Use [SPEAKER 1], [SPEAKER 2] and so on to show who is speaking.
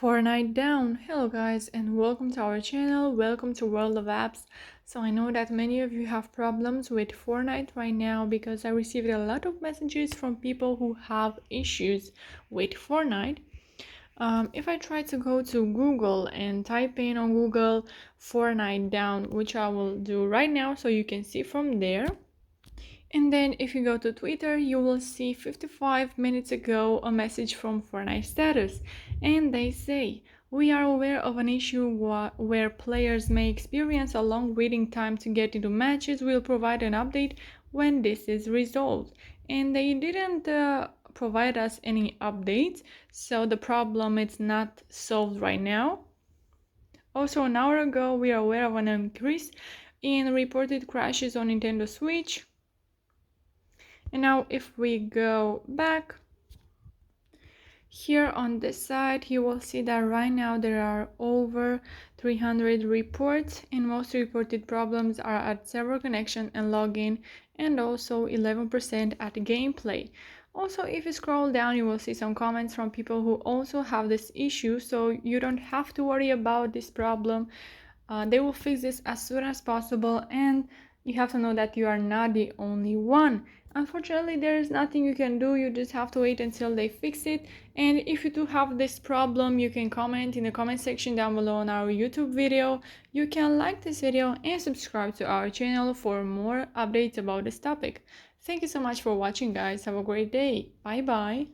[SPEAKER 1] Fortnite down. Hello guys and welcome to our channel. Welcome to World of Apps. So I know that many of you have problems with Fortnite right now because I received a lot of messages from people who have issues with Fortnite. If I try to go to Google and type in on Google Fortnite down, which I will do right now so you can see from there. And then if you go to Twitter, you will see 55 minutes ago a message from Fortnite Status. And they say, we are aware of an issue where players may experience a long waiting time to get into matches. We'll provide an update when this is resolved. And they didn't provide us any updates, so the problem is not solved right now. Also, an hour ago, we are aware of an increase in reported crashes on Nintendo Switch. And now if we go back here on this side, you will see that right now there are over 300 reports, and most reported problems are at server connection and login, and also 11% at gameplay. Also, if you scroll down, you will see some comments from people who also have this issue, so you don't have to worry about this problem. They will fix this as soon as possible, and you have to know that you are not the only one. Unfortunately, there is nothing you can do. You just have to wait until they fix it. And if you do have this problem, you can comment in the comment section down below on our YouTube video. You can like this video and subscribe to our channel for more updates about this topic. Thank you so much for watching, guys. Have a great day. Bye bye.